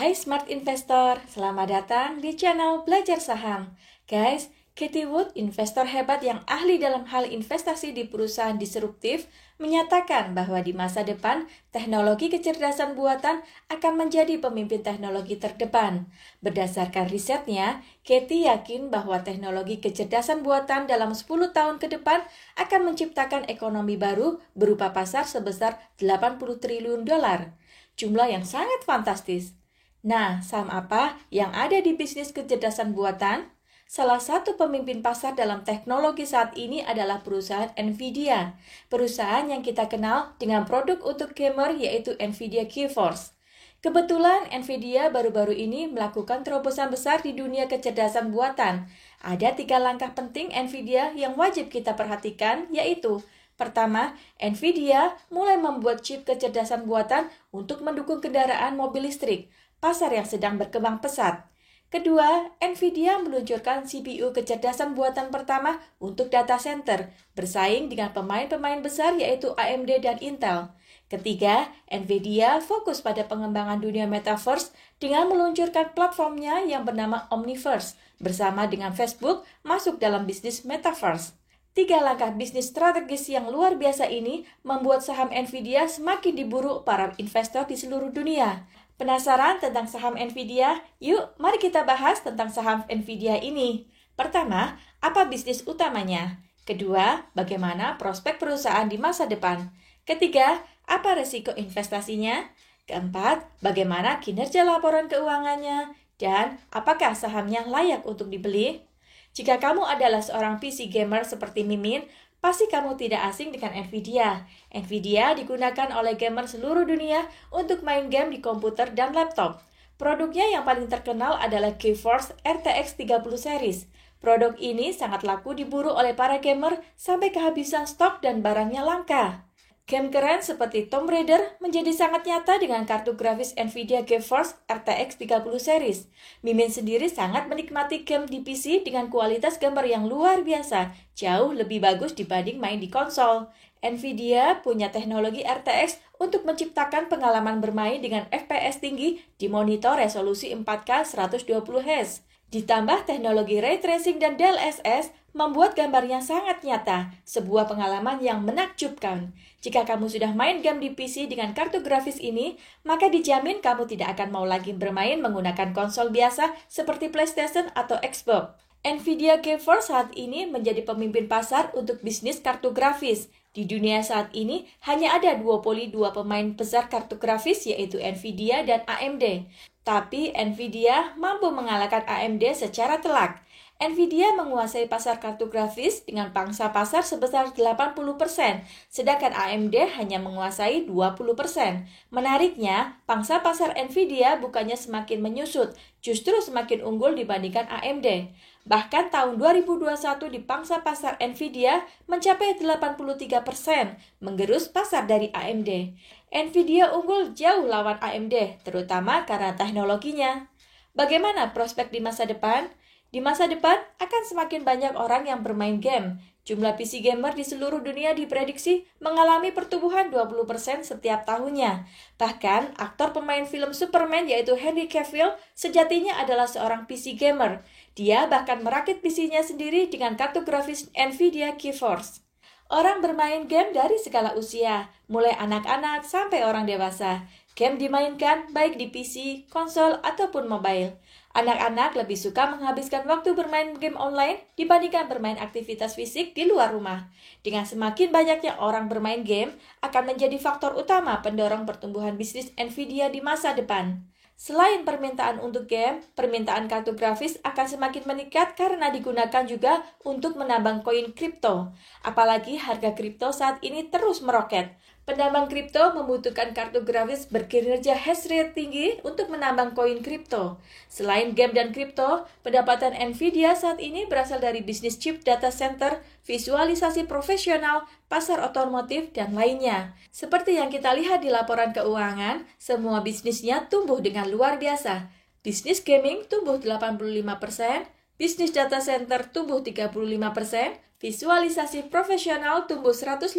Hai Smart Investor, selamat datang di channel Belajar Saham. Guys, Cathie Wood, investor hebat yang ahli dalam hal investasi di perusahaan disruptif, menyatakan bahwa di masa depan, teknologi kecerdasan buatan akan menjadi pemimpin teknologi terdepan. Berdasarkan risetnya, Cathie yakin bahwa teknologi kecerdasan buatan dalam 10 tahun ke depan akan menciptakan ekonomi baru berupa pasar sebesar 80 triliun dolar. Jumlah yang sangat fantastis. Nah, saham apa yang ada di bisnis kecerdasan buatan? Salah satu pemimpin pasar dalam teknologi saat ini adalah perusahaan Nvidia. Perusahaan yang kita kenal dengan produk untuk gamer yaitu Nvidia GeForce. Kebetulan Nvidia baru-baru ini melakukan terobosan besar di dunia kecerdasan buatan. Ada 3 langkah penting Nvidia yang wajib kita perhatikan, yaitu pertama, Nvidia mulai membuat chip kecerdasan buatan untuk mendukung kendaraan mobil listrik, pasar yang sedang berkembang pesat. Kedua, Nvidia meluncurkan CPU kecerdasan buatan pertama untuk data center, bersaing dengan pemain-pemain besar yaitu AMD dan Intel. Ketiga, Nvidia fokus pada pengembangan dunia metaverse dengan meluncurkan platformnya yang bernama Omniverse, bersama dengan Facebook masuk dalam bisnis metaverse. 3 langkah bisnis strategis yang luar biasa ini membuat saham Nvidia semakin diburu para investor di seluruh dunia. Penasaran tentang saham Nvidia? Yuk, mari kita bahas tentang saham Nvidia ini. Pertama, apa bisnis utamanya? Kedua, bagaimana prospek perusahaan di masa depan? Ketiga, apa resiko investasinya? Keempat, bagaimana kinerja laporan keuangannya? Dan apakah sahamnya layak untuk dibeli? Jika kamu adalah seorang PC gamer seperti Mimin, pasti kamu tidak asing dengan Nvidia. Nvidia digunakan oleh gamer seluruh dunia untuk main game di komputer dan laptop. Produknya yang paling terkenal adalah GeForce RTX 30 series. Produk ini sangat laku diburu oleh para gamer sampai kehabisan stok dan barangnya langka. Game keren seperti Tomb Raider menjadi sangat nyata dengan kartu grafis Nvidia GeForce RTX 30 series. Mimin sendiri sangat menikmati game di PC dengan kualitas gambar yang luar biasa, jauh lebih bagus dibanding main di konsol. Nvidia punya teknologi RTX untuk menciptakan pengalaman bermain dengan FPS tinggi di monitor resolusi 4K 120 Hz. Ditambah teknologi Ray Tracing dan DLSS membuat gambarnya sangat nyata, sebuah pengalaman yang menakjubkan. Jika kamu sudah main game di PC dengan kartu grafis ini, maka dijamin kamu tidak akan mau lagi bermain menggunakan konsol biasa seperti PlayStation atau Xbox. Nvidia GeForce saat ini menjadi pemimpin pasar untuk bisnis kartu grafis. Di dunia saat ini, hanya ada duopoli 2 pemain besar kartu grafis yaitu Nvidia dan AMD. Tapi Nvidia mampu mengalahkan AMD secara telak. Nvidia menguasai pasar kartu grafis dengan pangsa pasar sebesar 80%, sedangkan AMD hanya menguasai 20%. Menariknya, pangsa pasar Nvidia bukannya semakin menyusut, justru semakin unggul dibandingkan AMD. Bahkan tahun 2021 di pangsa pasar Nvidia mencapai 83%, menggerus pasar dari AMD. Nvidia unggul jauh lawan AMD, terutama karena teknologinya. Bagaimana prospek di masa depan? Di masa depan akan semakin banyak orang yang bermain game. Jumlah PC gamer di seluruh dunia diprediksi mengalami pertumbuhan 20% setiap tahunnya. Bahkan, aktor pemain film Superman yaitu Henry Cavill sejatinya adalah seorang PC gamer. Dia bahkan merakit PC-nya sendiri dengan kartu grafis Nvidia GeForce. Orang bermain game dari segala usia, mulai anak-anak sampai orang dewasa. Game dimainkan baik di PC, konsol, ataupun mobile. Anak-anak lebih suka menghabiskan waktu bermain game online dibandingkan bermain aktivitas fisik di luar rumah. Dengan semakin banyaknya orang bermain game, akan menjadi faktor utama pendorong pertumbuhan bisnis Nvidia di masa depan. Selain permintaan untuk game, permintaan kartu grafis akan semakin meningkat karena digunakan juga untuk menambang koin kripto. Apalagi harga kripto saat ini terus meroket. Penambang kripto membutuhkan kartu grafis berkinerja hash rate tinggi untuk menambang koin kripto. Selain game dan kripto, pendapatan Nvidia saat ini berasal dari bisnis chip data center, visualisasi profesional, pasar otomotif, dan lainnya. Seperti yang kita lihat di laporan keuangan, semua bisnisnya tumbuh dengan luar biasa. Bisnis gaming tumbuh 85%, bisnis data center tumbuh 35%, Visualisasi profesional tumbuh 156%,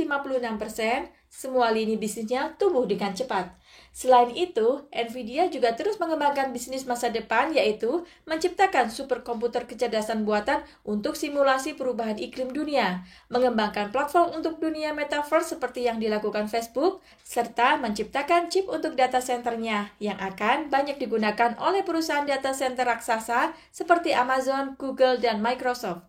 semua lini bisnisnya tumbuh dengan cepat. Selain itu, Nvidia juga terus mengembangkan bisnis masa depan, yaitu menciptakan superkomputer kecerdasan buatan untuk simulasi perubahan iklim dunia, mengembangkan platform untuk dunia metaverse seperti yang dilakukan Facebook, serta menciptakan chip untuk data centernya yang akan banyak digunakan oleh perusahaan data center raksasa seperti Amazon, Google, dan Microsoft.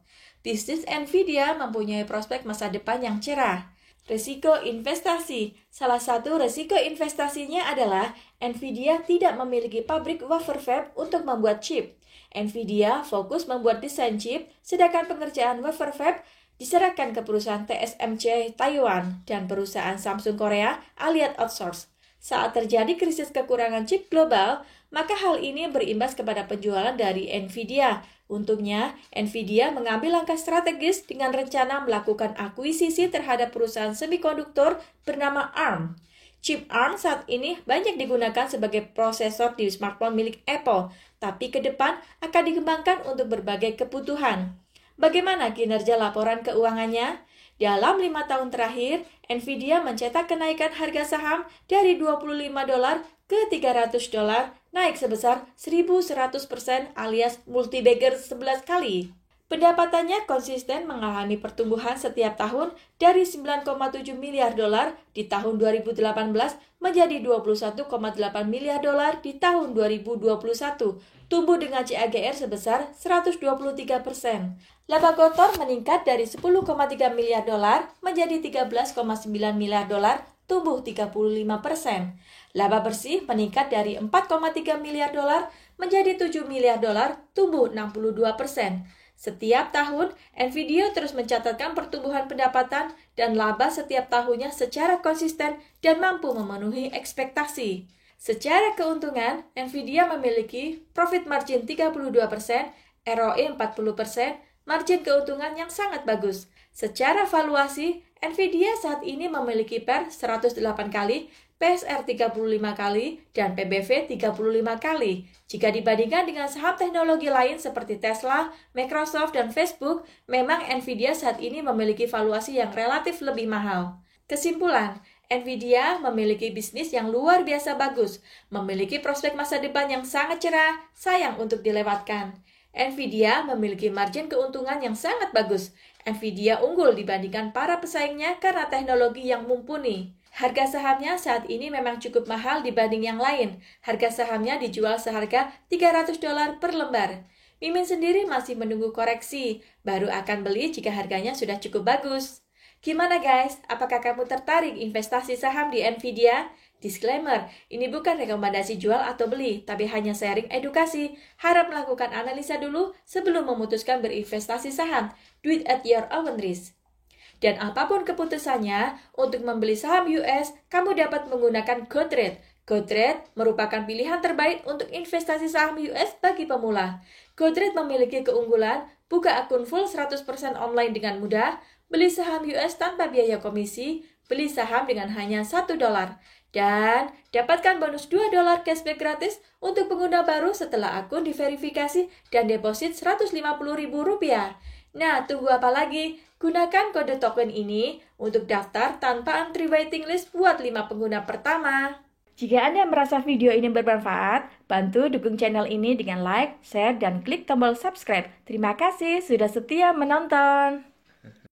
Bisnis Nvidia mempunyai prospek masa depan yang cerah. Risiko investasi. Salah satu risiko investasinya adalah Nvidia tidak memiliki pabrik wafer fab untuk membuat chip. Nvidia fokus membuat desain chip, sedangkan pengerjaan wafer fab diserahkan ke perusahaan TSMC Taiwan dan perusahaan Samsung Korea alias outsource. Saat terjadi krisis kekurangan chip global, maka hal ini berimbas kepada penjualan dari Nvidia. Untungnya, Nvidia mengambil langkah strategis dengan rencana melakukan akuisisi terhadap perusahaan semikonduktor bernama ARM. Chip ARM saat ini banyak digunakan sebagai prosesor di smartphone milik Apple, tapi ke depan akan dikembangkan untuk berbagai kebutuhan. Bagaimana kinerja laporan keuangannya? Dalam 5 tahun terakhir, Nvidia mencetak kenaikan harga saham dari $25 ke $300, naik sebesar 1.100% alias multi-bagger 11 kali. Pendapatannya konsisten mengalami pertumbuhan setiap tahun dari $9,7 miliar di tahun 2018 menjadi $21,8 miliar di tahun 2021, tumbuh dengan CAGR sebesar 123%. Laba kotor meningkat dari $10,3 miliar menjadi $13,9 miliar, tumbuh 35%. Laba bersih meningkat dari $4,3 miliar menjadi $7 miliar, tumbuh 62%. Setiap tahun, Nvidia terus mencatatkan pertumbuhan pendapatan dan laba setiap tahunnya secara konsisten dan mampu memenuhi ekspektasi. Secara keuntungan, Nvidia memiliki profit margin 32%, ROE 40%, margin keuntungan yang sangat bagus. Secara valuasi, Nvidia saat ini memiliki PER 108 kali, PSR 35 kali, dan PBV 35 kali. Jika dibandingkan dengan saham teknologi lain seperti Tesla, Microsoft, dan Facebook, memang Nvidia saat ini memiliki valuasi yang relatif lebih mahal. Kesimpulan, Nvidia memiliki bisnis yang luar biasa bagus, memiliki prospek masa depan yang sangat cerah, sayang untuk dilewatkan. Nvidia memiliki margin keuntungan yang sangat bagus. Nvidia unggul dibandingkan para pesaingnya karena teknologi yang mumpuni. Harga sahamnya saat ini memang cukup mahal dibanding yang lain. Harga sahamnya dijual seharga $300 per lembar. Mimin sendiri masih menunggu koreksi, baru akan beli jika harganya sudah cukup bagus. Gimana guys? Apakah kamu tertarik investasi saham di Nvidia? Disclaimer, ini bukan rekomendasi jual atau beli, tapi hanya sharing edukasi. Harap melakukan analisa dulu sebelum memutuskan berinvestasi saham. Do it at your own risk. Dan apapun keputusannya, untuk membeli saham US, kamu dapat menggunakan GoTrade. GoTrade merupakan pilihan terbaik untuk investasi saham US bagi pemula. GoTrade memiliki keunggulan, buka akun full 100% online dengan mudah, beli saham US tanpa biaya komisi, beli saham dengan hanya $1, dan dapatkan bonus $2 cashback gratis untuk pengguna baru setelah akun diverifikasi dan deposit Rp150.000. Nah, tunggu apa lagi? Gunakan kode token ini untuk daftar tanpa antri waiting list buat 5 pengguna pertama. Jika Anda merasa video ini bermanfaat, bantu dukung channel ini dengan like, share, dan klik tombol subscribe. Terima kasih sudah setia menonton.